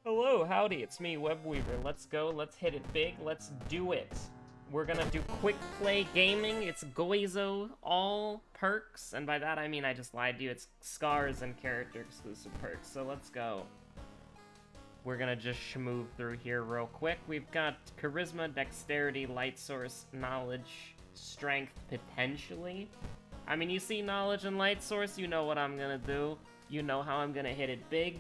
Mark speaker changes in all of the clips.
Speaker 1: Hello, howdy, it's me, Webweaver. Let's go, let's hit it big, let's do it. We're gonna do quick play gaming. It's Goizo, all perks, and by that I mean I just lied to you. It's scars and character exclusive perks, so let's go. We're gonna just schmooze through here real quick. We've got Charisma, Dexterity, Light Source, Knowledge, Strength, potentially. I mean, you see Knowledge and Light Source, you know what I'm gonna do. You know how I'm gonna hit it big.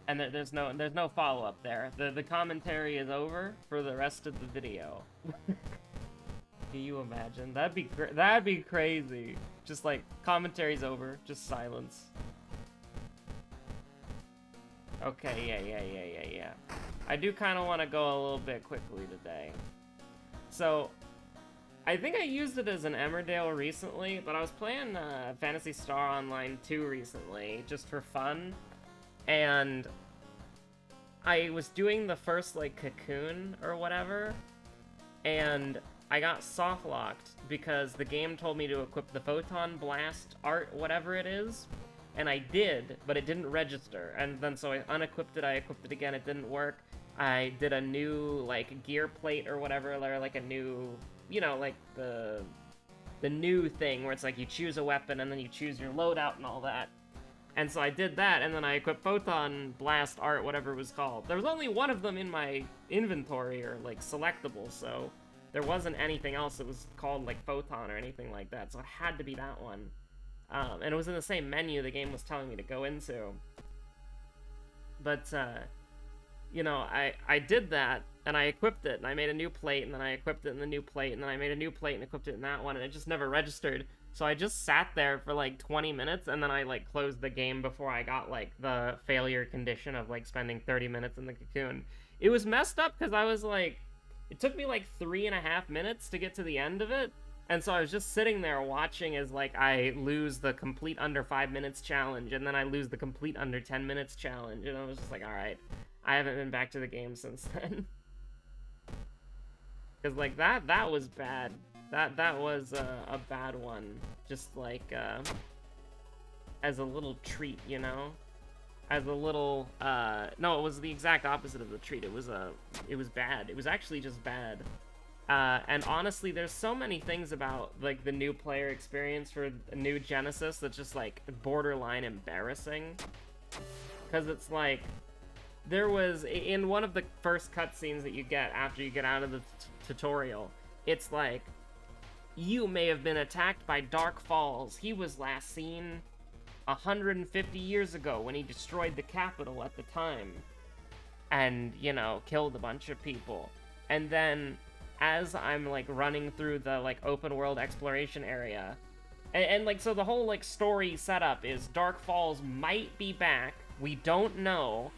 Speaker 1: And there's no follow-up there. The commentary is over for the rest of the video. Can you imagine? That'd be crazy. Just like commentary's over, just silence. Okay, yeah. I do kind of want to go a little bit quickly today. So, I think I used it as an Emmerdale recently, but I was playing Phantasy Star Online 2 recently, just for fun. And I was doing the first, like, cocoon or whatever, and I got soft-locked because the game told me to equip the Photon Blast art, whatever it is, and I did, but it didn't register, and then so I unequipped it, I equipped it again, it didn't work. I did a new, like, gear plate or whatever, or, like, a new, you know, like, the new thing where it's like you choose a weapon and then you choose your loadout and all that. And so I did that, and then I equipped Photon Blast art, whatever it was called. There was only one of them in my inventory, or, like, selectable, so there wasn't anything else that was called, like, Photon or anything like that, so it had to be that one. And it was in the same menu the game was telling me to go into. But, you know, I did that, and I equipped it, and I made a new plate, and then I equipped it in the new plate, and then I made a new plate and equipped it in that one, and it just never registered. So I just sat there for like 20 minutes, and then I like closed the game before I got like the failure condition of like spending 30 minutes in the cocoon. It was messed up because I was like, it took me like 3.5 minutes to get to the end of it. And so I was just sitting there watching as like I lose the complete under 5 minutes challenge, and then I lose the complete under 10 minutes challenge. And I was just like, all right, I haven't been back to the game since then. Because like that was bad. That was a bad one, just like as a little treat, you know, as a little no, it was the exact opposite of the treat. It was bad. It was actually just bad. And honestly, there's so many things about like the new player experience for a new Genesis that's just like borderline embarrassing, because it's like there was in one of the first cutscenes that you get after you get out of the tutorial, it's like, you may have been attacked by Dark Falls. He was last seen 150 years ago when he destroyed the capital at the time. And, you know, killed a bunch of people. And then, as I'm, like, running through the, like, open world exploration area, and like, so the whole, like, story setup is Dark Falls might be back. We don't know.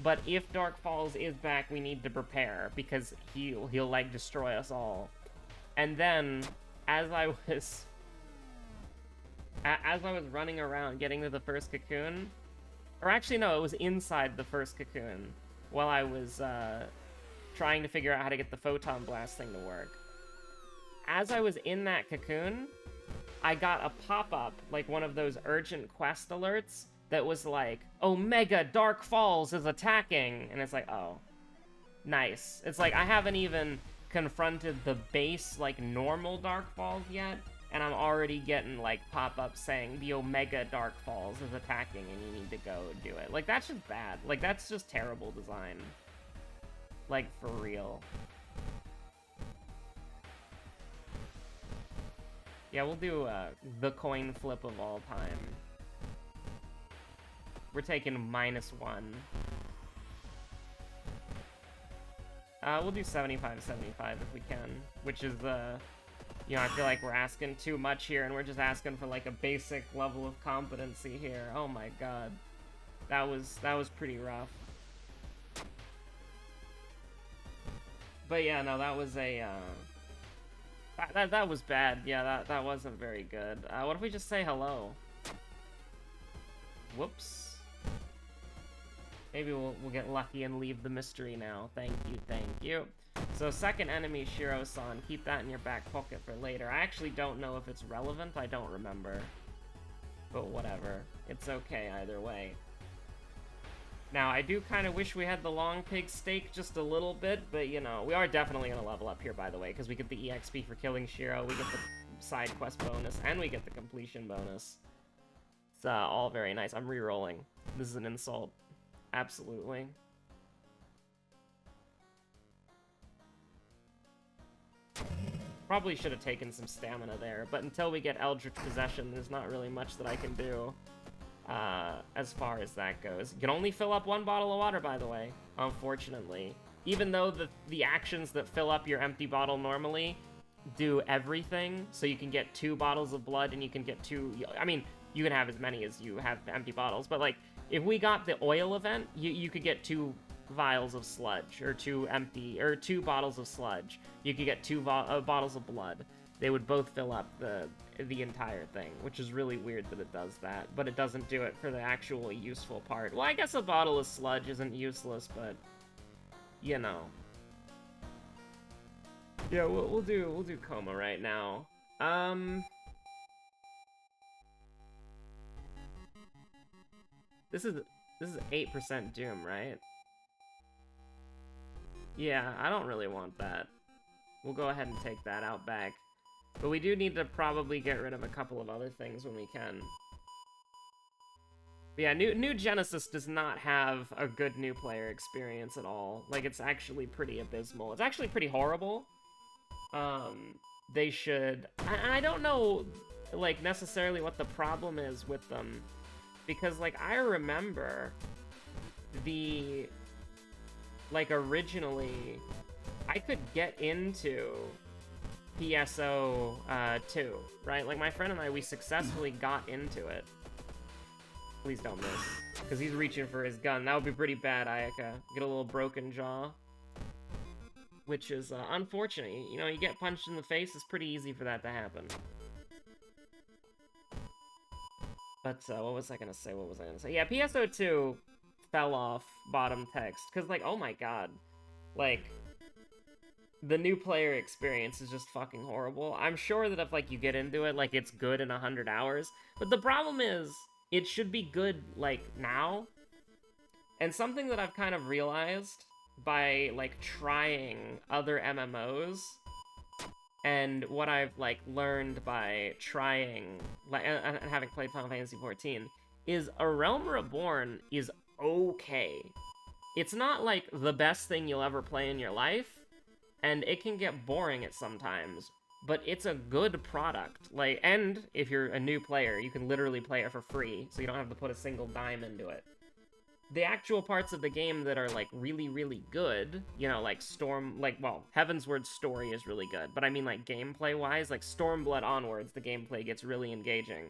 Speaker 1: But if Dark Falls is back, we need to prepare, because he'll like, destroy us all. And then, as I was running around getting to the first cocoon, or actually no, it was inside the first cocoon, while I was trying to figure out how to get the Photon Blast thing to work. As I was in that cocoon, I got a pop-up, like one of those urgent quest alerts, that was like, Omega Dark Falls is attacking, and it's like, oh, nice. It's like, I haven't even confronted the base, like, normal Dark Falls yet, and I'm already getting, like, pop-ups saying the Omega Dark Falls is attacking and you need to go do it. Like, that's just bad. Like, that's just terrible design. Like, for real. Yeah, we'll do the coin flip of all time. We're taking -1. We'll do 75-75 if we can, which is you know, I feel like we're asking too much here, and we're just asking for like a basic level of competency here. Oh my god. That was pretty rough. But yeah, no, that was a, that was bad. Yeah, that wasn't very good. What if we just say hello? Whoops. Maybe we'll get lucky and leave the mystery now. Thank you. So second enemy, Shiro-san. Keep that in your back pocket for later. I actually don't know if it's relevant. I don't remember. but whatever. It's okay either way. Now, I do kind of wish we had the long pig steak just a little bit, but, you know, we are definitely going to level up here, by the way, because we get the EXP for killing Shiro, we get the side quest bonus, and we get the completion bonus. It's all very nice. I'm re-rolling. This is an insult. Absolutely. Probably should have taken some stamina there, but until we get Eldritch Possession, there's not really much that I can do. As far as that goes. You can only fill up 1 bottle of water, by the way, unfortunately. Even though the actions that fill up your empty bottle normally do everything, so you can get 2 bottles of blood and you can get 2... I mean, you can have as many as you have empty bottles, but, like, if we got the oil event, you could get 2 vials of sludge, or 2 bottles of sludge. You could get 2 bottles of blood. They would both fill up the entire thing, which is really weird that it does that, but it doesn't do it for the actual useful part. Well, I guess a bottle of sludge isn't useless, but you know. Yeah, we'll do coma right now. This is 8% doom, right? Yeah, I don't really want that. We'll go ahead and take that out back. But we do need to probably get rid of a couple of other things when we can. But yeah, New Genesis does not have a good new player experience at all. Like, it's actually pretty abysmal. It's actually pretty horrible. They should... I don't know, like, necessarily what the problem is with them. Because, like, I remember the... Like, originally, I could get into PSO 2, right? Like, my friend and I, we successfully got into it. Please don't miss. Because he's reaching for his gun. That would be pretty bad, Ayaka. Get a little broken jaw. Which is unfortunate. You know, you get punched in the face, it's pretty easy for that to happen. But, what was I gonna say? Yeah, PSO 2 fell off bottom text. Because, like, oh my god. Like... The new player experience is just fucking horrible. I'm sure that if, like, you get into it, like, it's good in 100 hours. But the problem is, it should be good, like, now. And something that I've kind of realized by, like, trying other MMOs, and what I've, like, learned by trying, like, and having played Final Fantasy XIV, is A Realm Reborn is okay. It's not, like, the best thing you'll ever play in your life, and it can get boring at sometimes, but it's a good product. Like, and if you're a new player, you can literally play it for free, so you don't have to put a single dime into it. The actual parts of the game that are, like, really, really good, you know, like Heavensward's story is really good, but I mean, like, gameplay-wise, like, Stormblood onwards, the gameplay gets really engaging.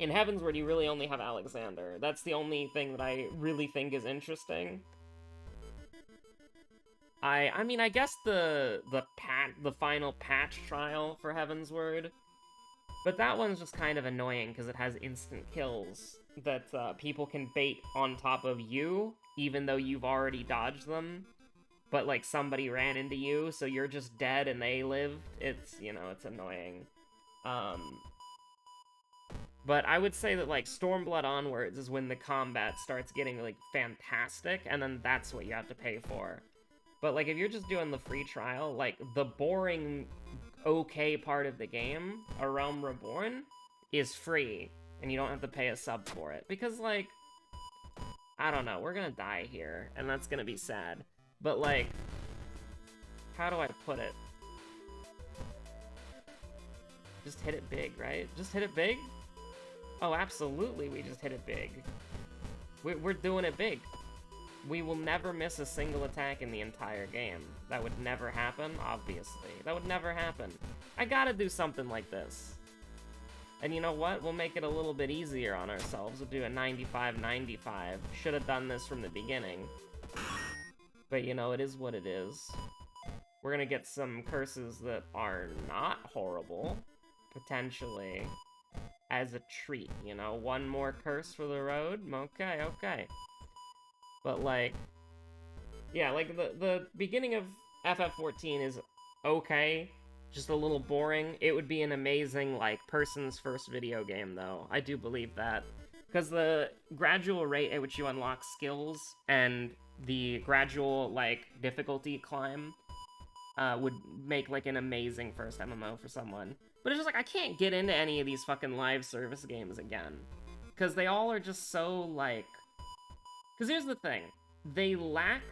Speaker 1: In Heavensward, you really only have Alexander. That's the only thing that I really think is interesting. I mean, I guess the final patch trial for Heavensward, but that one's just kind of annoying because it has instant kills that people can bait on top of you, even though you've already dodged them, but, like, somebody ran into you, so you're just dead and they lived. It's, you know, it's annoying. But I would say that, like, Stormblood onwards is when the combat starts getting, like, fantastic, and then that's what you have to pay for. But, like, if you're just doing the free trial, like, the boring, okay part of the game, A Realm Reborn, is free, and you don't have to pay a sub for it. Because, like, I don't know, we're gonna die here, and that's gonna be sad. But, like, how do I put it? Just hit it big, right? Just hit it big? Oh, absolutely, we just hit it big. We're doing it big. We will never miss a single attack in the entire game. That would never happen, obviously. That would never happen. I gotta do something like this. And you know what? We'll make it a little bit easier on ourselves. We'll do a 95-95. Should have done this from the beginning. But you know, it is what it is. We're gonna get some curses that are not horrible, potentially, as a treat, you know? One more curse for the road? Okay, okay. But, like, yeah, like, the beginning of FF14 is okay, just a little boring. It would be an amazing, like, person's first video game, though. I do believe that. Because the gradual rate at which you unlock skills and the gradual, like, difficulty climb would make, like, an amazing first MMO for someone. But it's just like, I can't get into any of these fucking live service games again. Because they all are just so, like... Because here's the thing. They lack...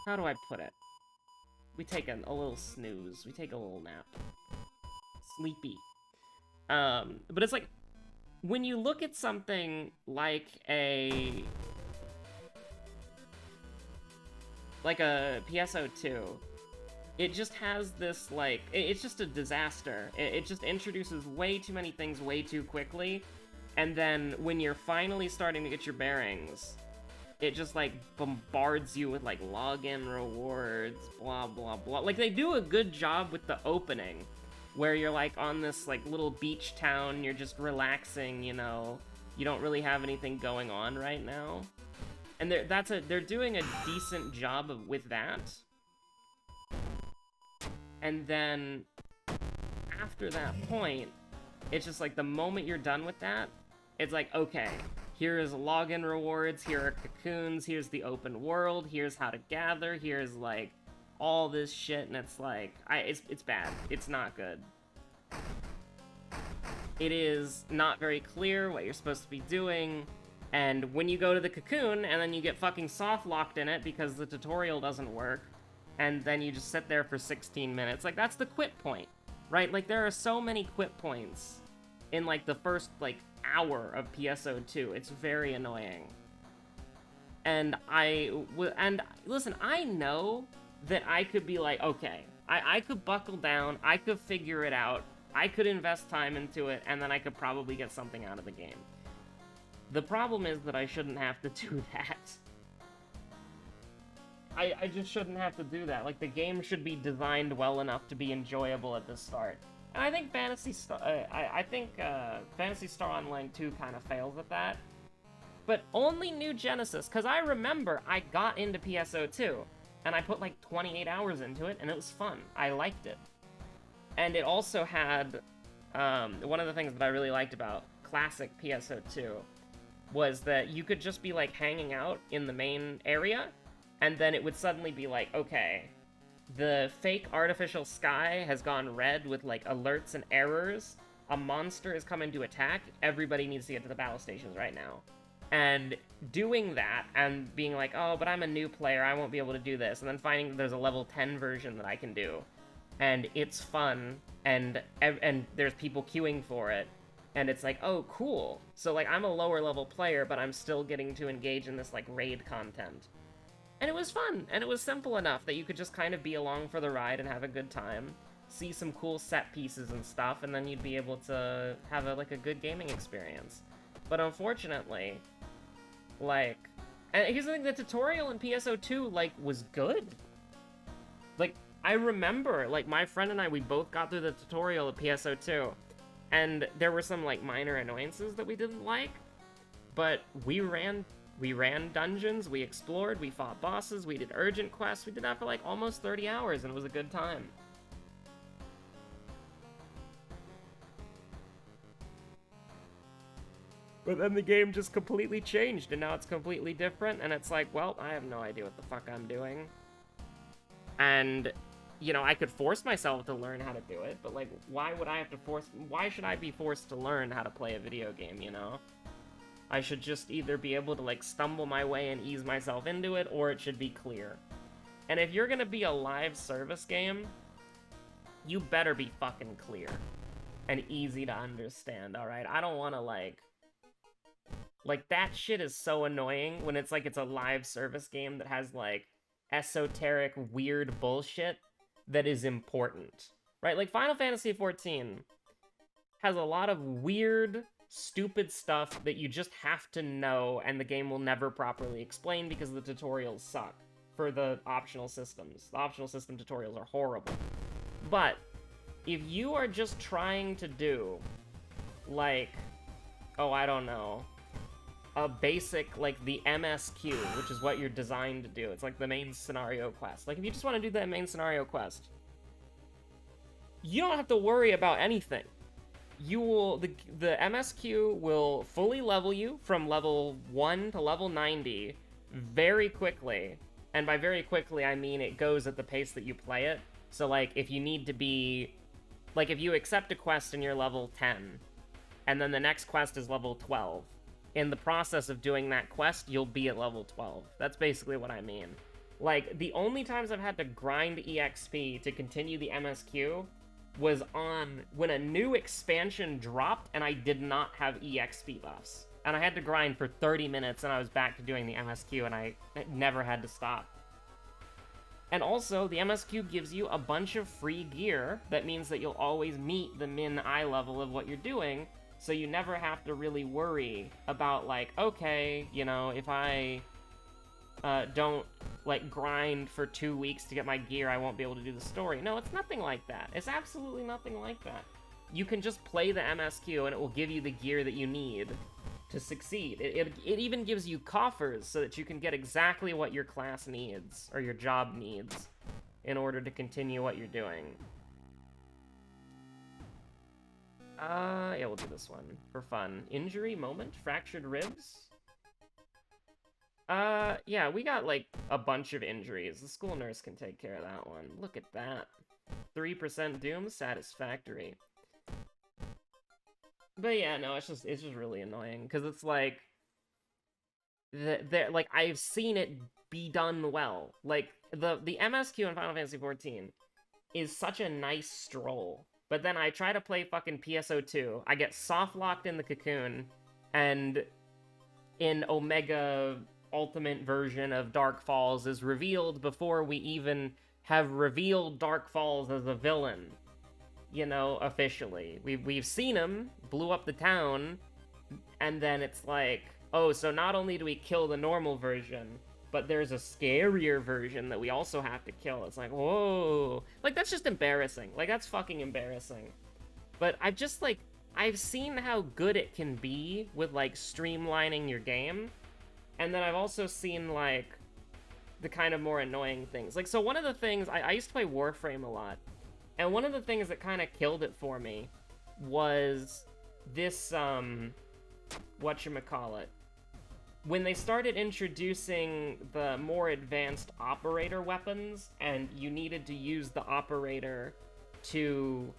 Speaker 1: How do I put it? We take a little snooze. We take a little nap. Sleepy. But it's like, when you look at something like a PSO2, it just has this, like, it's just a disaster. It just introduces way too many things way too quickly, and then when you're finally starting to get your bearings, it just, like, bombards you with, like, login rewards, blah, blah, blah. Like, they do a good job with the opening, where you're, like, on this, like, little beach town, you're just relaxing, you know, you don't really have anything going on right now. And they're doing a decent job with that. And then, after that point, it's just like, the moment you're done with that, it's like, okay, here's login rewards, here are cocoons, here's the open world, here's how to gather, here's, like, all this shit, and it's like, it's bad. It's not good. It is not very clear what you're supposed to be doing, and when you go to the cocoon, and then you get fucking soft-locked in it because the tutorial doesn't work, and then you just sit there for 16 minutes, like, that's the quit point, right? Like, there are so many quit points in, like, the first, like, hour of PSO2. It's very annoying. And listen, I know that I could be like, okay, I could buckle down, I could figure it out, I could invest time into it, and then I could probably get something out of the game. The problem is that I shouldn't have to do that. I just shouldn't have to do that. Like, the game should be designed well enough to be enjoyable at the start. And I think Phantasy Star Online 2 kind of fails at that. But only New Genesis, because I remember I got into PSO2, and I put like 28 hours into it, and it was fun. I liked it. And it also had, one of the things that I really liked about classic PSO2 was that you could just be like hanging out in the main area, and then it would suddenly be like, okay, the fake artificial sky has gone red with, like, alerts and errors. A monster is coming to attack. Everybody needs to get to the battle stations right now. And doing that and being like, oh, but I'm a new player, I won't be able to do this. And then finding that there's a level 10 version that I can do. And it's fun, and there's people queuing for it. And it's like, oh, cool. So, like, I'm a lower level player, but I'm still getting to engage in this, like, raid content. And it was fun, and it was simple enough that you could just kind of be along for the ride and have a good time, see some cool set pieces and stuff, and then you'd be able to have a good gaming experience. But unfortunately, like, and here's the thing, the tutorial in PSO2, like, was good. Like, I remember, like, my friend and I, we both got through the tutorial of PSO2, and there were some, like, minor annoyances that we didn't like, but we ran dungeons, we explored, we fought bosses, we did urgent quests, we did that for like almost 30 hours, and it was a good time. But then the game just completely changed, and now it's completely different, and it's like, well, I have no idea what the fuck I'm doing. And, you know, I could force myself to learn how to do it, but like, why should I be forced to learn how to play a video game, you know? I should just either be able to, like, stumble my way and ease myself into it, or it should be clear. And if you're gonna be a live service game, you better be fucking clear and easy to understand, alright? I don't wanna, like, that shit is so annoying when it's like it's a live service game that has, like, esoteric, weird bullshit that is important, right? Like, Final Fantasy XIV has a lot of weird, stupid stuff that you just have to know, and the game will never properly explain because the tutorials suck for the optional systems. The optional system tutorials are horrible. But if you are just trying to do, like, oh, I don't know, a basic, like, the MSQ, which is what you're designed to do. It's like the main scenario quest. Like, if you just want to do that main scenario quest, you don't have to worry about anything. You will, the MSQ will fully level you from level 1 to level 90 very quickly. And by very quickly, I mean it goes at the pace that you play it. So, like, if you need to be... Like, if you accept a quest and you're level 10, and then the next quest is level 12, in the process of doing that quest, you'll be at level 12. That's basically what I mean. Like, the only times I've had to grind EXP to continue the MSQ was on when a new expansion dropped and I did not have EXP buffs. And I had to grind for 30 minutes and I was back to doing the MSQ and I never had to stop. And also, the MSQ gives you a bunch of free gear that means that you'll always meet the min eye level of what you're doing, so you never have to really worry about, like, okay, you know, if I don't, like, grind for 2 weeks to get my gear, I won't be able to do the story. No, it's nothing like that. It's absolutely nothing like that. You can just play the MSQ and it will give you the gear that you need to succeed. It even gives you coffers so that you can get exactly what your class needs, or your job needs, in order to continue what you're doing. Yeah, we'll do this one for fun. Injury moment? Fractured ribs? Yeah, we got, like, a bunch of injuries. The school nurse can take care of that one. Look at that. 3% doom? Satisfactory. But yeah, no, it's just really annoying, because it's like... like, I've seen it be done well. Like, the MSQ in Final Fantasy XIV is such a nice stroll. But then I try to play fucking PSO2, I get soft-locked in the cocoon, and in Omega Ultimate version of Dark Falls is revealed before we even have revealed Dark Falls as a villain, you know, officially. We've seen him, blew up the town, and then it's like, oh, so not only do we kill the normal version, but there's a scarier version that we also have to kill. It's like, whoa. Like, that's just embarrassing. Like, that's fucking embarrassing. But I've seen how good it can be with, like, streamlining your game. And then I've also seen, like, the kind of more annoying things. Like, so one of the things, I used to play Warframe a lot. And one of the things that kind of killed it for me was this, whatchamacallit. When they started introducing the more advanced operator weapons, and you needed to use the operator to,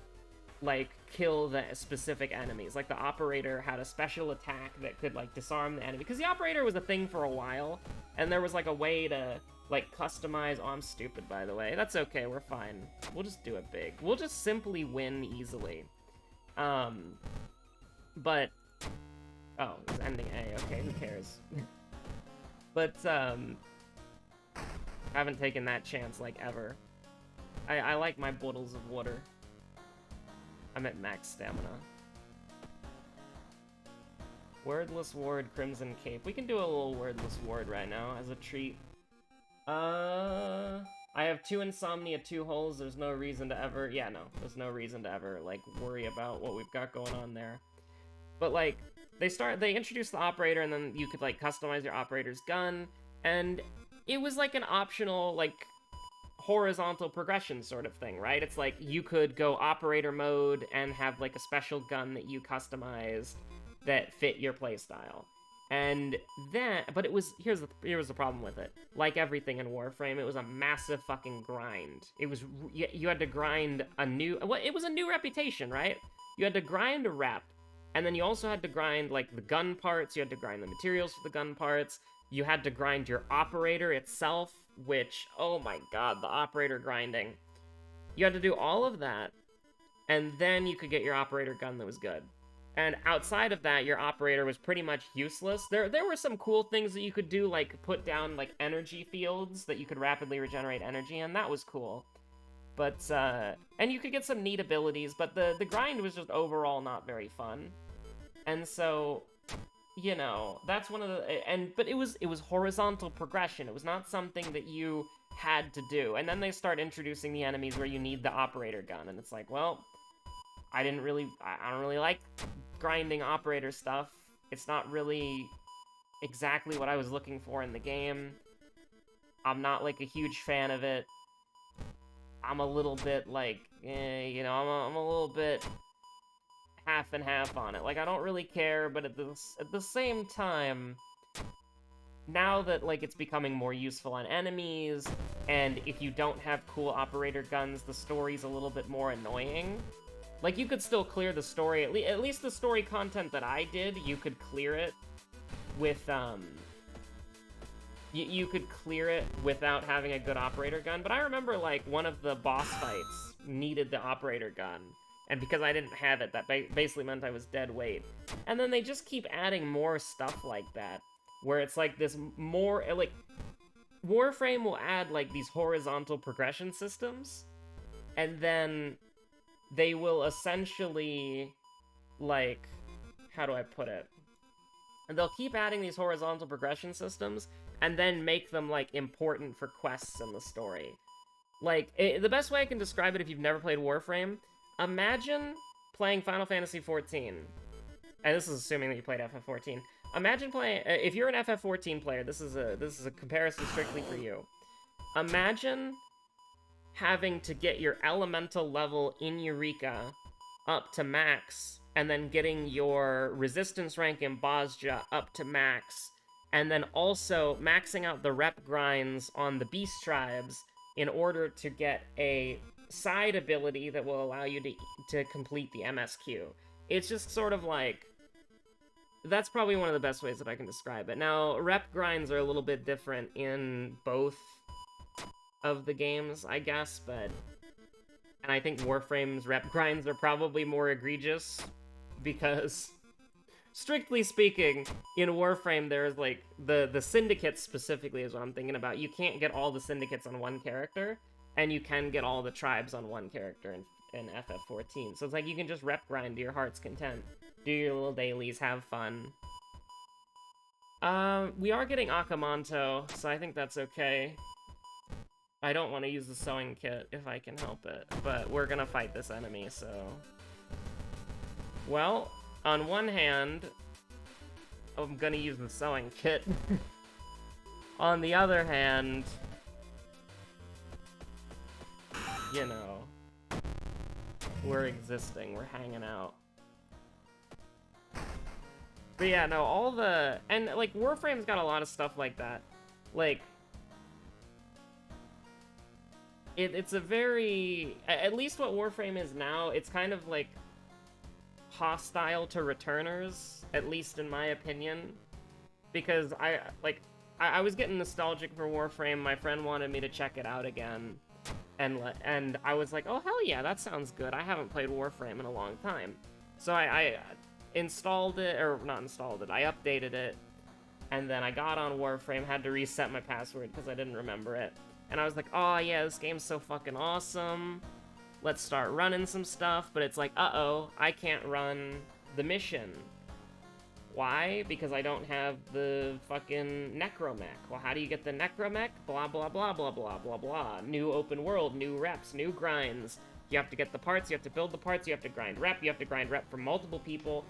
Speaker 1: like, kill the specific enemies. Like, the operator had a special attack that could, like, disarm the enemy. Because the operator was a thing for a while, and there was, like, a way to, like, customize... Oh, I'm stupid, by the way. That's okay, we're fine. We'll just do it big. We'll just simply win easily. But... Oh, it's ending A. Okay, who cares? But, I haven't taken that chance, like, ever. I like my bottles of water. I'm at max stamina. Wordless Ward, Crimson Cape. We can do a little Wordless Ward right now as a treat. I have 2 Insomnia, 2 holes. There's no reason to ever... Yeah, no. There's no reason to ever, like, worry about what we've got going on there. But, like... They introduced the operator, and then you could, like, customize your operator's gun, and it was, like, an optional, like, horizontal progression sort of thing, right? It's like, you could go operator mode and have, like, a special gun that you customize that fit your playstyle. And then, but it was, here was the problem with it. Like everything in Warframe, it was a massive fucking grind. It was, you had to grind a new, well, it was a new reputation, right? You had to grind a rep. And then you also had to grind, like, the gun parts, you had to grind the materials for the gun parts, you had to grind your operator itself, which, oh my god, the operator grinding. You had to do all of that, and then you could get your operator gun that was good. And outside of that, your operator was pretty much useless. There were some cool things that you could do, like, put down, like, energy fields that you could rapidly regenerate energy, and that was cool. But, and you could get some neat abilities, but the grind was just overall not very fun. And so, you know, that's one of the, but it was horizontal progression. It was not something that you had to do. And then they start introducing the enemies where you need the operator gun, and it's like, well, I don't really like grinding operator stuff. It's not really exactly what I was looking for in the game. I'm not, like, a huge fan of it. I'm a little bit, like, you know, I'm a little bit half and half on it. Like, I don't really care, but at the same time, now that, like, it's becoming more useful on enemies, and if you don't have cool operator guns, the story's a little bit more annoying. Like, you could still clear the story, at least the story content that I did, you could clear it with, you could clear it without having a good operator gun, but I remember, like, one of the boss fights needed the operator gun, and because I didn't have it, that basically meant I was dead weight. And then they just keep adding more stuff like that, where it's like this more, like, Warframe will add, like, these horizontal progression systems, and then they will essentially, like, how do I put it? And they'll keep adding these horizontal progression systems, and then make them, like, important for quests in the story. Like, the best way I can describe it if you've never played Warframe, imagine playing Final Fantasy XIV, and this is assuming that you played FF14. Imagine playing, if you're an FF14 player, this is a comparison strictly for you. Imagine having to get your elemental level in Eureka up to max, and then getting your resistance rank in Bozja up to max, and then also maxing out the rep grinds on the beast tribes in order to get a side ability that will allow you to complete the MSQ. It's just sort of like, that's probably one of the best ways that I can describe it. Now, rep grinds are a little bit different in both of the games, I guess, but... And I think Warframe's rep grinds are probably more egregious, because, strictly speaking, in Warframe there's, like, the syndicates specifically is what I'm thinking about. You can't get all the syndicates on one character, and you can get all the tribes on one character in FF14. So it's like you can just rep grind to your heart's content. Do your little dailies, have fun. We are getting Akamanto, so I think that's okay. I don't want to use the sewing kit if I can help it, but we're gonna fight this enemy, so... Well, on one hand, I'm gonna use the sewing kit. On the other hand, you know, we're existing, we're hanging out. But yeah, no, all the... And, like, Warframe's got a lot of stuff like that. Like... It's a very... At least what Warframe is now, it's kind of, like, hostile to returners, at least in my opinion. Because I was getting nostalgic for Warframe, my friend wanted me to check it out again. And I was like, oh, hell yeah, that sounds good. I haven't played Warframe in a long time. So I installed it, or not installed it, I updated it, and then I got on Warframe, had to reset my password because I didn't remember it. And I was like, oh yeah, this game's so fucking awesome. Let's start running some stuff, but it's like, uh-oh, I can't run the mission. Why? Because I don't have the fucking Necromech. Well, how do you get the Necromech? Blah, blah, blah, blah, blah, blah, blah. New open world, new reps, new grinds. You have to get the parts, you have to build the parts, you have to grind rep, you have to grind rep for multiple people,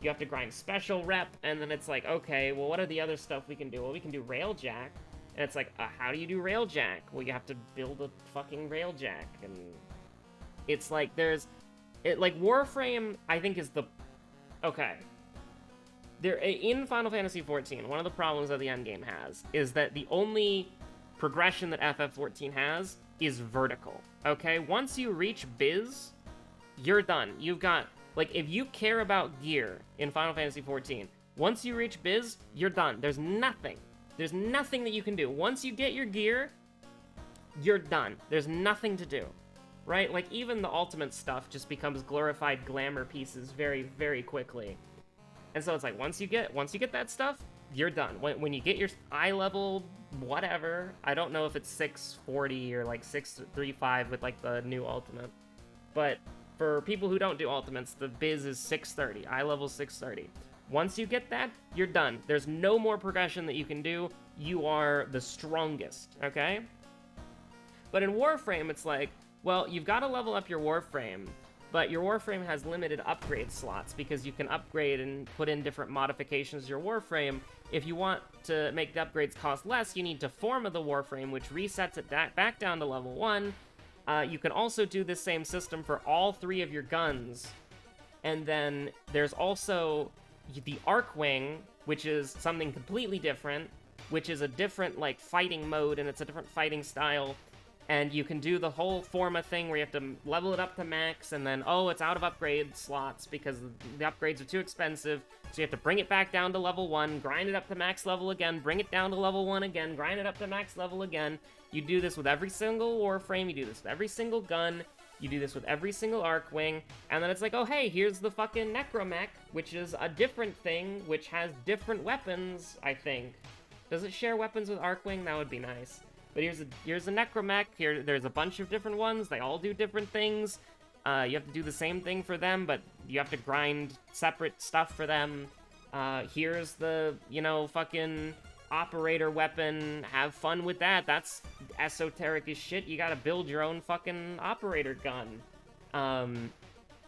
Speaker 1: you have to grind special rep, and then it's like, okay, well, what are the other stuff we can do? Well, we can do Railjack. And it's like, how do you do Railjack? Well, you have to build a fucking Railjack, and it's like, like, Warframe, I think, is the, okay. In Final Fantasy XIV, one of the problems that the endgame has is that the only progression that FF14 has is vertical, okay? Once you reach Biz, you're done. You've got, like, if you care about gear in Final Fantasy XIV, once you reach Biz, you're done. There's nothing that you can do. Once you get your gear, you're done. There's nothing to do, right? Like, even the ultimate stuff just becomes glorified glamour pieces very, very quickly. And so it's like, once you get that stuff, you're done. When you get your eye level, whatever, I don't know if it's 640 or like 635 with like the new ultimate, but for people who don't do ultimates, the Biz is 630, eye level 630. Once you get that, you're done. There's no more progression that you can do. You are the strongest, okay? But in Warframe, it's like, well, you've got to level up your Warframe, but your Warframe has limited upgrade slots because you can upgrade and put in different modifications to your Warframe. If you want to make the upgrades cost less, you need to form of the Warframe, which resets it back down to level 1, You can also do this same system for all 3 of your guns. And then there's also the Arcwing, which is something completely different, which is a different, like, fighting mode, and it's a different fighting style. And you can do the whole Forma thing where you have to level it up to max, and then, oh, it's out of upgrade slots because the upgrades are too expensive, so you have to bring it back down to level 1, grind it up to max level again, bring it down to level 1 again, grind it up to max level again. You do this with every single Warframe, you do this with every single gun, you do this with every single Arcwing, and then it's like, oh hey, here's the fucking Necromech, which is a different thing, which has different weapons, I think. Does it share weapons with Arcwing? That would be nice. But here's a Necromech, there's a bunch of different ones, they all do different things. You have to do the same thing for them, but you have to grind separate stuff for them. Here's the, you know, fucking operator weapon, have fun with that, that's esoteric as shit, you gotta build your own fucking operator gun. And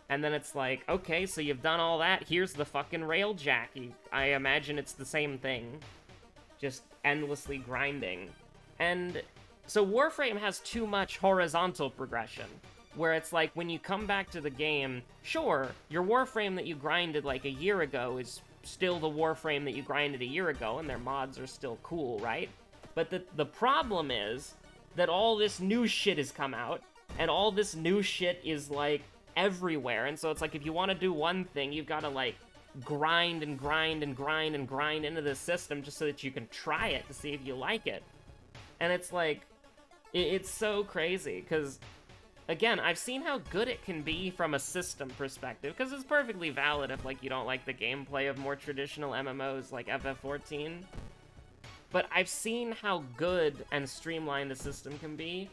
Speaker 1: then it's like, okay, so you've done all that, here's the fucking railjack. I imagine it's the same thing, just endlessly grinding. And so Warframe has too much horizontal progression, where it's like, when you come back to the game, sure, your Warframe that you grinded like a year ago is still the Warframe that you grinded a year ago, and their mods are still cool, right? But the problem is that all this new shit has come out, and all this new shit is, like, everywhere, and so it's like, if you want to do one thing, you've got to, like, grind and grind and grind and grind into this system just so that you can try it to see if you like it. And it's like, it's so crazy, because, again, I've seen how good it can be from a system perspective, because it's perfectly valid if, like, you don't like the gameplay of more traditional MMOs like FF14. But I've seen how good and streamlined a system can be,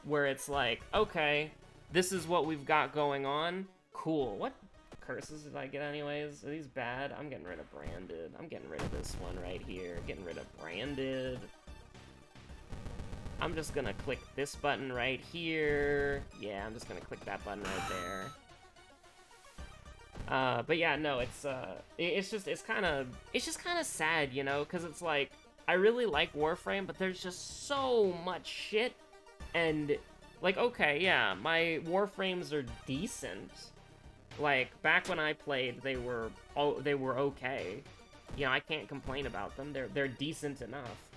Speaker 1: where it's like, okay, this is what we've got going on, cool. What curses did I get anyways? Are these bad? I'm getting rid of Branded. I'm getting rid of this one right here. Getting rid of Branded. I'm just gonna click this button right here. Yeah, I'm just gonna click that button right there. But yeah, no, it's just kind of sad, you know, because it's like, I really like Warframe, but there's just so much shit, and, like, okay, yeah, my Warframes are decent. Like, back when I played, they were okay. You know, I can't complain about them. They're decent enough.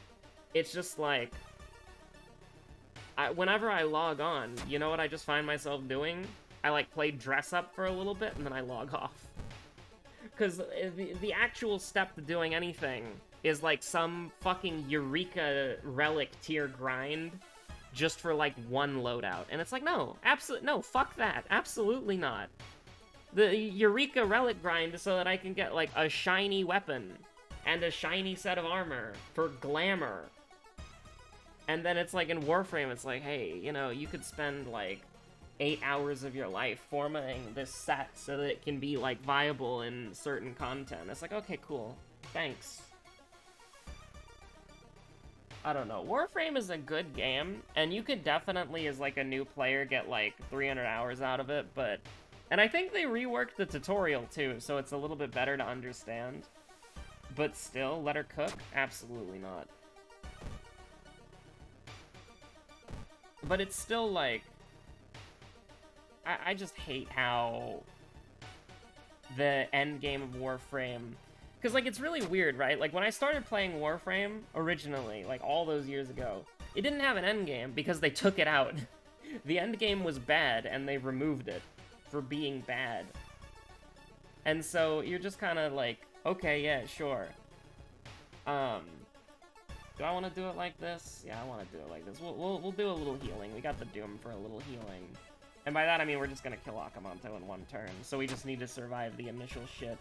Speaker 1: It's just like, whenever I log on, you know what I just find myself doing? I, like, play dress up for a little bit, and then I log off. Because the actual step to doing anything is, like, some fucking Eureka Relic tier grind just for, like, one loadout. And it's like, no, no, fuck that. Absolutely not. The Eureka Relic grind is so that I can get, like, a shiny weapon and a shiny set of armor for glamour. And then it's like, in Warframe, it's like, hey, you know, you could spend, like, 8 hours of your life formatting this set so that it can be, like, viable in certain content. It's like, okay, cool. Thanks. I don't know. Warframe is a good game, and you could definitely, as, like, a new player, get, like, 300 hours out of it, but... And I think they reworked the tutorial, too, so it's a little bit better to understand. But still, let her cook? Absolutely not. But it's still, like... I just hate how... the endgame of Warframe... Because, like, it's really weird, right? Like, when I started playing Warframe, originally, like, all those years ago, it didn't have an endgame because they took it out. The endgame was bad, and they removed it for being bad. And so, you're just kind of like, okay, yeah, sure. Do I want to do it like this? Yeah, I want to do it like this. We'll do a little healing. We got the Doom for a little healing. And by that, I mean we're just gonna kill Akamanto in one turn. So we just need to survive the initial shit.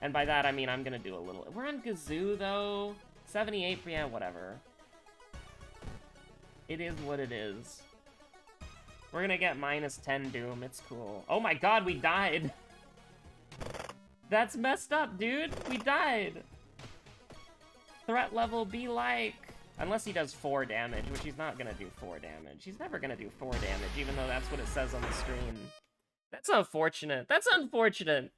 Speaker 1: And by that, I mean I'm gonna do a little... We're on Gazoo, though. 78, yeah, whatever. It is what it is. We're gonna get minus 10 Doom. It's cool. Oh my god, we died! That's messed up, dude! We died! Threat level be like... Unless he does 4 damage, which he's not gonna do 4 damage. He's never gonna do 4 damage, even though that's what it says on the screen. That's unfortunate. That's unfortunate!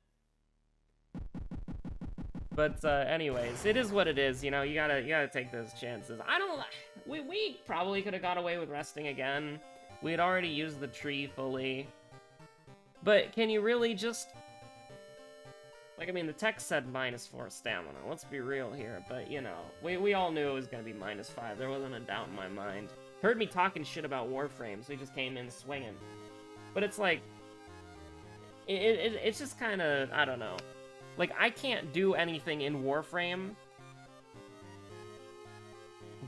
Speaker 1: But, anyways, it is what it is, you know, you gotta take those chances. I don't... We probably could have got away with resting again. We had already used the tree fully. But can you really just... Like, I mean, the text said -4 stamina. Let's be real here. But, you know, we all knew it was going to be -5. There wasn't a doubt in my mind. Heard me talking shit about Warframe, so he just came in swinging. But it's like... It's just kind of... I don't know. Like, I can't do anything in Warframe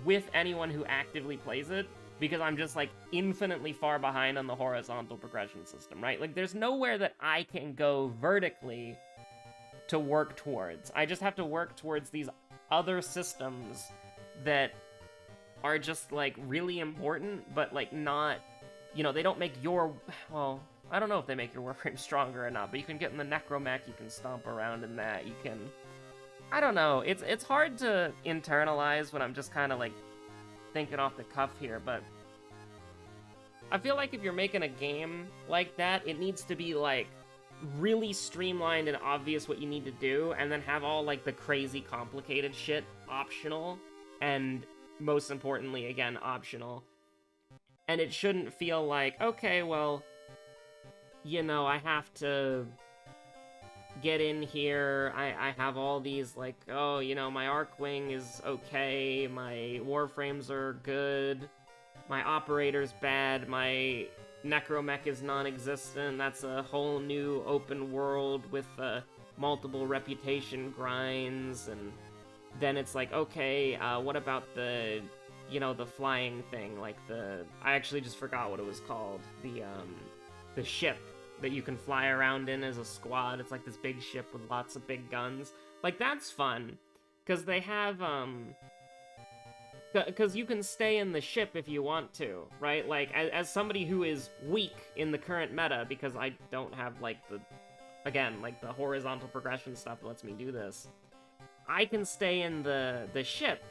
Speaker 1: with anyone who actively plays it, because I'm just, like, infinitely far behind on the horizontal progression system, right? Like, there's nowhere that I can go vertically to work towards. I just have to work towards these other systems that are just, like, really important, but, like, not... You know, they don't make your... Well... I don't know if they make your Warframe stronger or not, but you can get in the Necromech, you can stomp around in that, you can... I don't know, it's hard to internalize when I'm just kind of, like, thinking off the cuff here, but... I feel like if you're making a game like that, it needs to be, like, really streamlined and obvious what you need to do, and then have all, like, the crazy complicated shit optional, and, most importantly, again, optional. And it shouldn't feel like, okay, well... You know, I have to get in here, I have all these, like, oh, you know, my Arcwing is okay, my Warframes are good, my Operator's bad, my Necromech is non-existent, that's a whole new open world with multiple reputation grinds, and then it's like, okay, what about the, you know, the flying thing, like I actually just forgot what it was called, the ship that you can fly around in as a squad. It's like this big ship with lots of big guns. Like, that's fun. Because they have, because you can stay in the ship if you want to, right? Like, as somebody who is weak in the current meta, because I don't have, like, again, like, the horizontal progression stuff that lets me do this, I can stay in the ship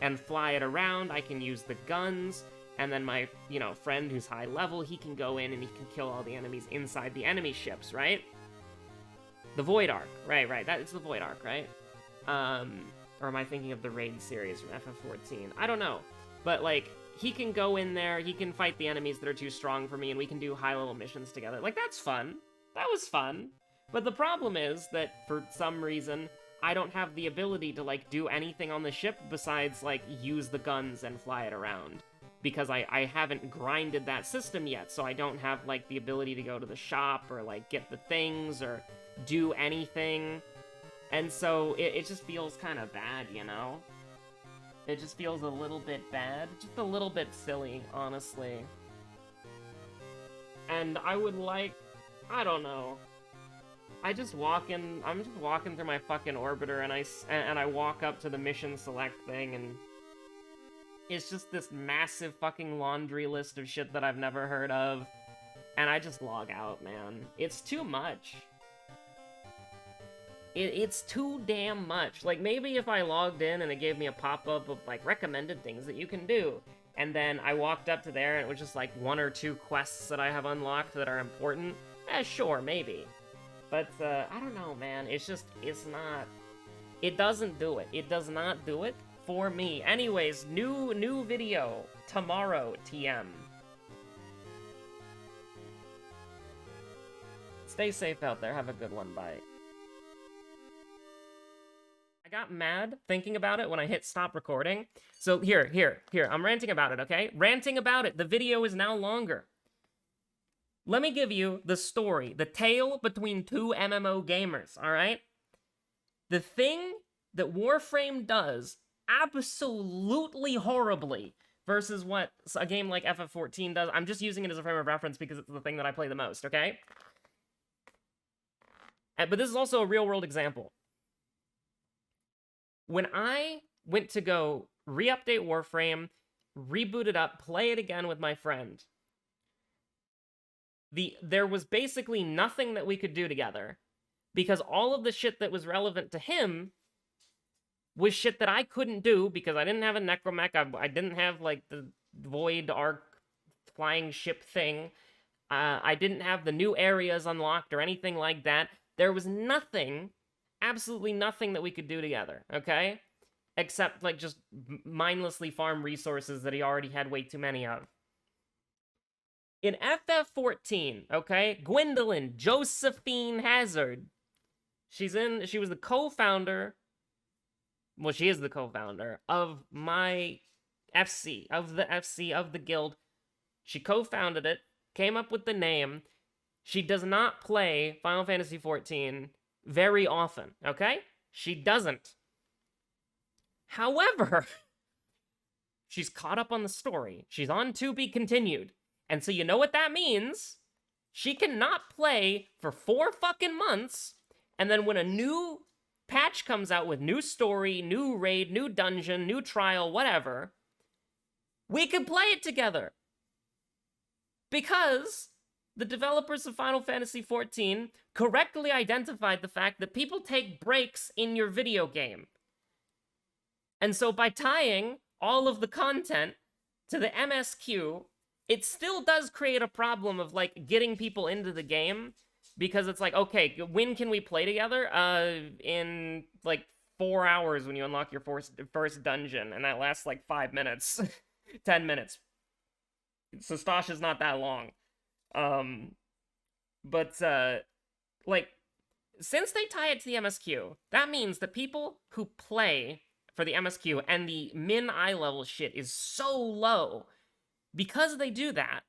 Speaker 1: and fly it around. I can use the guns. And then my, you know, friend who's high level, he can go in and he can kill all the enemies inside the enemy ships, right? The Void Arc. Right. It's the Void Arc, right? Or am I thinking of the Raid series from FF14? I don't know. But, like, he can go in there, he can fight the enemies that are too strong for me, and we can do high-level missions together. Like, that's fun. That was fun. But the problem is that, for some reason, I don't have the ability to, like, do anything on the ship besides, like, use the guns and fly it around. Because I haven't grinded that system yet, so I don't have, like, the ability to go to the shop, or, like, get the things, or do anything. And so, it just feels kind of bad, you know? It just feels a little bit bad. Just a little bit silly, honestly. And I would like... I don't know. I'm just walking through my fucking orbiter, and I walk up to the mission select thing, and... It's just this massive fucking laundry list of shit that I've never heard of. And I just log out, man. It's too much. It's too damn much. Like, maybe if I logged in and it gave me a pop-up of, like, recommended things that you can do. And then I walked up to there and it was just, like, 1 or 2 quests that I have unlocked that are important. Sure, maybe. But, I don't know, man. It's just, it's not... It doesn't do it. It does not do it. For me. Anyways, new video tomorrow, TM. Stay safe out there. Have a good one. Bye. I got mad thinking about it when I hit stop recording. So here. I'm ranting about it, okay? Ranting about it. The video is now longer. Let me give you the story, the tale between two MMO gamers, all right? The thing that Warframe does absolutely horribly versus what a game like FF14 does. I'm just using it as a frame of reference because it's the thing that I play the most, okay? But this is also a real-world example. When I went to go re-update Warframe, reboot it up, play it again with my friend, there was basically nothing that we could do together because all of the shit that was relevant to him was shit that I couldn't do because I didn't have a Necromech, I didn't have, like, the Void Arc flying ship thing, I didn't have the new areas unlocked or anything like that. There was nothing, absolutely nothing that we could do together, okay? Except, like, just mindlessly farm resources that he already had way too many of. In FF14, okay, Gwendolyn Josephine Hazard. She was the co-founder. Well, she is the co-founder of my FC, of the guild. She co-founded it, came up with the name. She does not play Final Fantasy XIV very often, okay? She doesn't. However, she's caught up on the story. She's on To Be Continued. And so you know what that means? She cannot play for 4 fucking months, and then when a new patch comes out with new story, new raid, new dungeon, new trial, whatever, we can play it together. Because the developers of Final Fantasy XIV correctly identified the fact that people take breaks in your video game. And so by tying all of the content to the MSQ, it still does create a problem of, like, getting people into the game, because it's like, okay, when can we play together? In, like, 4 hours when you unlock your first dungeon, and that lasts, like, 5 minutes. 10 minutes. So Stosh is not that long. Like, since they tie it to the MSQ, that means that people who play for the MSQ and the min eye level shit is so low. Because they do that,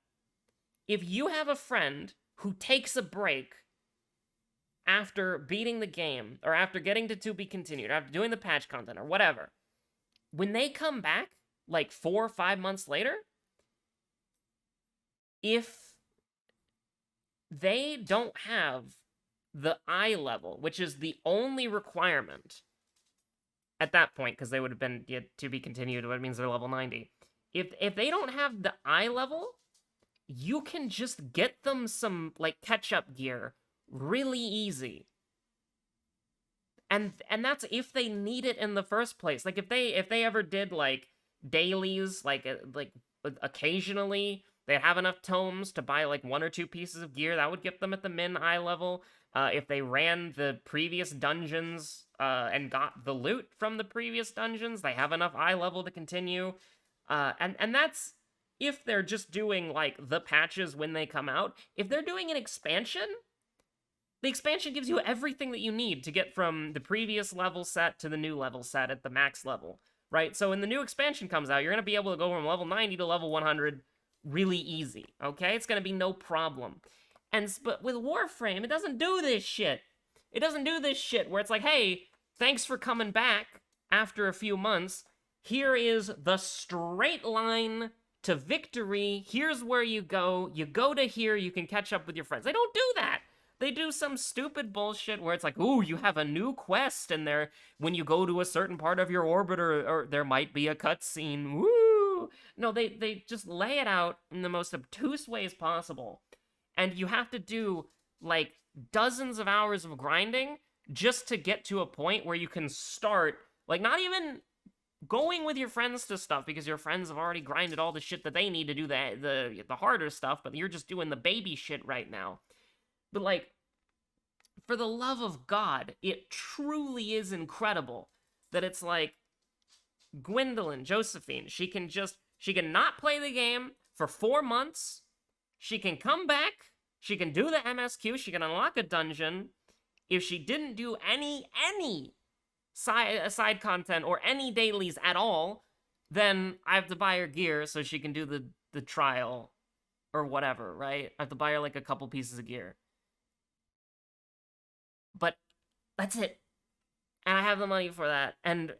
Speaker 1: if you have a friend who takes a break after beating the game, or after getting to Be Continued, after doing the patch content, or whatever, when they come back, like 4 or 5 months later, if they don't have the eye level, which is the only requirement at that point, because they would have been To Be Continued, which means they're level 90. If they don't have the eye level, you can just get them some, like, catch-up gear really easy. And that's if they need it in the first place. Like, if they ever did, like, dailies, like occasionally, they'd have enough tomes to buy, like, 1 or 2 pieces of gear, that would get them at the min eye level. If they ran the previous dungeons and got the loot from the previous dungeons, they have enough eye level to continue. And that's if they're just doing, like, the patches when they come out. If they're doing an expansion, the expansion gives you everything that you need to get from the previous level set to the new level set at the max level, right? So when the new expansion comes out, you're going to be able to go from level 90 to level 100 really easy, okay? It's going to be no problem. But with Warframe, it doesn't do this shit. It doesn't do this shit where it's like, hey, thanks for coming back after a few months. Here is the straight line to victory. Here's where you go. You go to here, you can catch up with your friends. They don't do that. They do some stupid bullshit where it's like, ooh, you have a new quest, and there, when you go to a certain part of your orbit, or there might be a cutscene. Woo! No, they just lay it out in the most obtuse ways possible. And you have to do, like, dozens of hours of grinding just to get to a point where you can start, like, not even going with your friends to stuff, because your friends have already grinded all the shit that they need to do the harder stuff, but you're just doing the baby shit right now. But, like, for the love of God, it truly is incredible that it's like, Gwendolyn Josephine, she can not play the game for 4 months, she can come back, she can do the MSQ, she can unlock a dungeon. If she didn't do any side content or any dailies at all, then I have to buy her gear so she can do the trial or whatever, right? I have to buy her, like, a couple pieces of gear. But that's it. And I have the money for that. And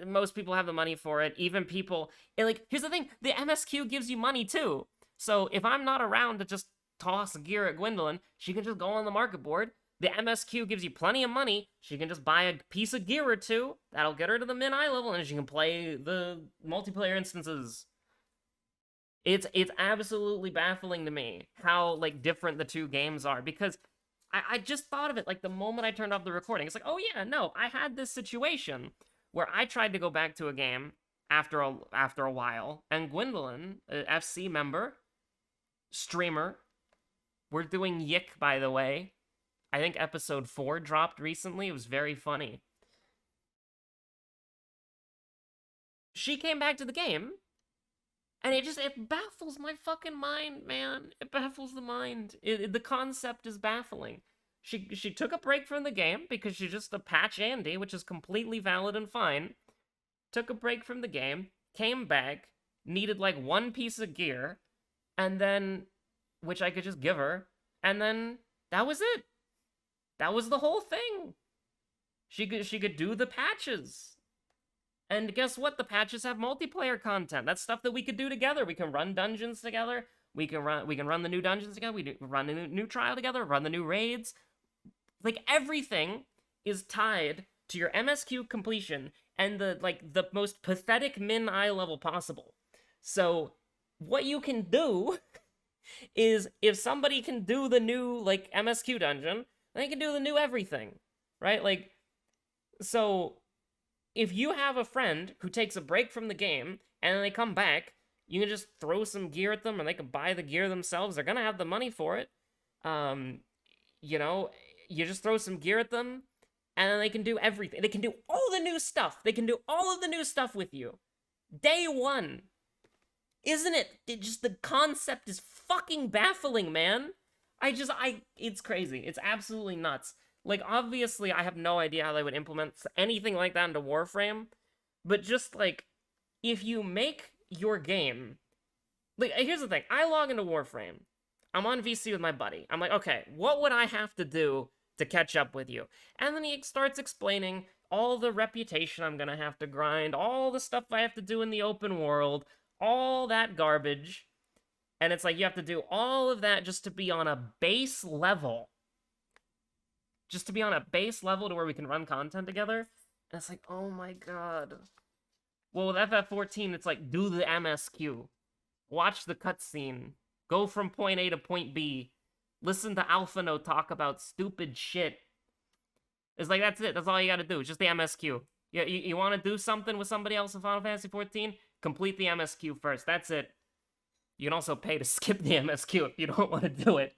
Speaker 1: most people have the money for it. Even people, like, here's the thing, the MSQ gives you money too. So if I'm not around to just toss gear at Gwendolyn, she can just go on the market board. The MSQ gives you plenty of money. She can just buy a piece of gear or two. That'll get her to the min eye level, and she can play the multiplayer instances. It's absolutely baffling to me how, like, different the two games are, because I just thought of it, like, the moment I turned off the recording. It's like, oh yeah, no, I had this situation where I tried to go back to a game after a while, and Gwendolyn, an FC member, streamer, we're doing Yick, by the way. I think episode 4 dropped recently. It was very funny. She came back to the game, And it baffles my fucking mind, man. It baffles the mind. The concept is baffling. She took a break from the game because she's just a patch Andy, which is completely valid and fine. Took a break from the game, came back, needed like one piece of gear, and then, which I could just give her, and then that was it. That was the whole thing. She could do the patches. And guess what? The patches have multiplayer content. That's stuff that we could do together. We can run dungeons together. We can run the new dungeons together. We run the new trial together. Run the new raids. Like everything is tied to your MSQ completion and the most pathetic min eye level possible. So what you can do is if somebody can do the new like MSQ dungeon, they can do the new everything, right? Like, so if you have a friend who takes a break from the game and then they come back, you can just throw some gear at them, or they can buy the gear themselves. They're gonna have the money for it. You know, you just throw some gear at them, and then they can do everything. They can do all the new stuff. They can do all of the new stuff with you. Day one. Isn't it? The concept is fucking baffling, man. It's crazy. It's absolutely nuts. Like, obviously, I have no idea how they would implement anything like that into Warframe, but just, like, if you make your game... Like, here's the thing. I log into Warframe. I'm on VC with my buddy. I'm like, okay, what would I have to do to catch up with you? And then he starts explaining all the reputation I'm gonna have to grind, all the stuff I have to do in the open world, all that garbage. And it's like, you have to do all of that just to be on a base level. Just to be on a base level to where we can run content together. And it's like, oh my god. Well, with FF14, it's like, do the MSQ. Watch the cutscene. Go from point A to point B. Listen to Alphano talk about stupid shit. It's like, that's it. That's all you gotta do. It's just the MSQ. You want to do something with somebody else in Final Fantasy XIV? Complete the MSQ first. That's it. You can also pay to skip the MSQ if you don't want to do it.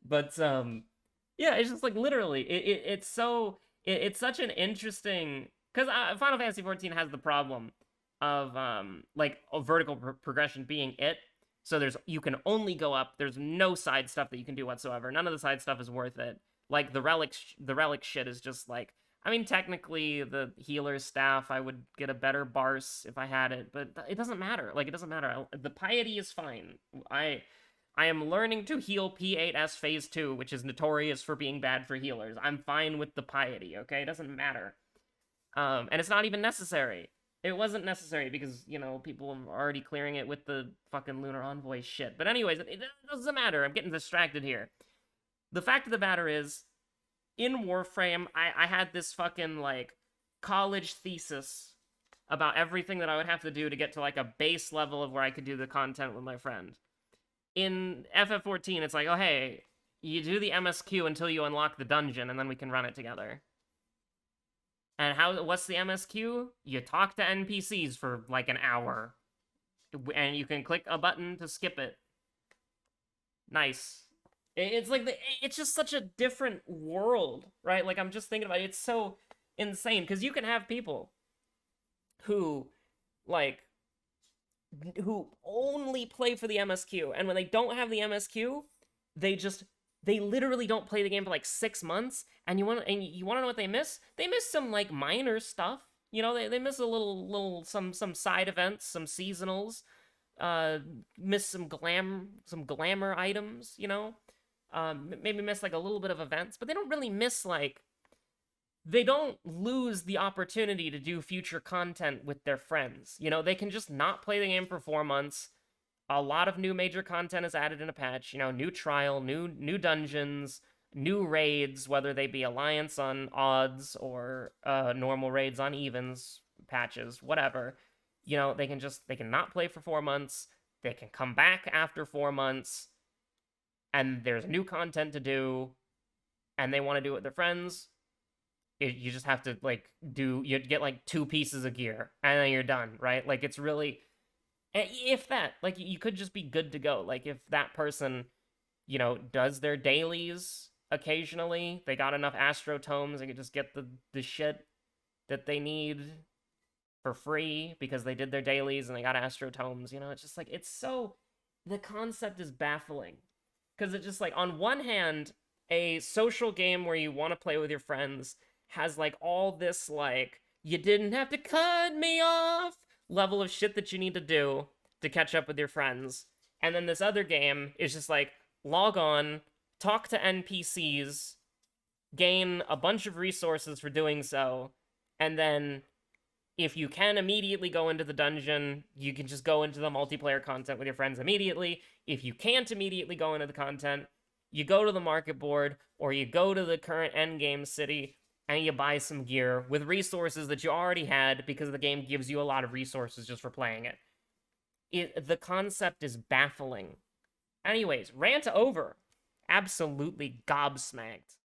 Speaker 1: But, yeah, it's just, like, literally, it's such an interesting... Because Final Fantasy XIV has the problem of, like, a vertical progression being it. So you can only go up. There's no side stuff that you can do whatsoever. None of the side stuff is worth it. Like, the relic shit is just, like... I mean, technically, the healer's staff, I would get a better Barse if I had it, but it doesn't matter. Like, it doesn't matter. The piety is fine. I am learning to heal P8S Phase 2, which is notorious for being bad for healers. I'm fine with the piety, okay? It doesn't matter. And it's not even necessary. It wasn't necessary because, you know, people are already clearing it with the fucking Lunar Envoy shit. But anyways, it doesn't matter. I'm getting distracted here. The fact of the matter is, in Warframe, I had this fucking, like, college thesis about everything that I would have to do to get to, like, a base level of where I could do the content with my friend. In FF14, it's like, oh, hey, you do the MSQ until you unlock the dungeon, and then we can run it together. And what's the MSQ? You talk to NPCs for, like, an hour. And you can click a button to skip it. Nice. It's like, it's just such a different world, right? Like, I'm just thinking about it. It's so insane, because you can have people who, like, who only play for the MSQ, and when they don't have the MSQ, they literally don't play the game for, like, 6 months, and you want to know what they miss? They miss some, like, minor stuff. You know, they miss a some side events, some seasonals, miss some glamour items, you know? Maybe miss, like, a little bit of events, but they don't really miss, like... They don't lose the opportunity to do future content with their friends. You know, they can just not play the game for 4 months. A lot of new major content is added in a patch. You know, new trial, new dungeons, new raids, whether they be Alliance on odds or normal raids on evens, patches, whatever. You know, they can not play for 4 months. They can come back after 4 months. And there's new content to do, and they want to do it with their friends. You just have to, like, you get, like, 2 pieces of gear, and then you're done, right? Like, it's really, if that, like, you could just be good to go. Like, if that person, you know, does their dailies occasionally, they got enough astrotomes, they could just get the shit that they need, for free because they did their dailies and they got astrotomes. You know, it's just like, it's so, the concept is baffling. Because it's just like, on one hand, a social game where you want to play with your friends has like all this like, you didn't have to cut me off level of shit that you need to do to catch up with your friends. And then this other game is just like, log on, talk to NPCs, gain a bunch of resources for doing so, and then if you can immediately go into the dungeon, you can just go into the multiplayer content with your friends immediately. If you can't immediately go into the content, you go to the market board or you go to the current endgame city and you buy some gear with resources that you already had because the game gives you a lot of resources just for playing it. The concept is baffling. Anyways, rant over. Absolutely gobsmacked.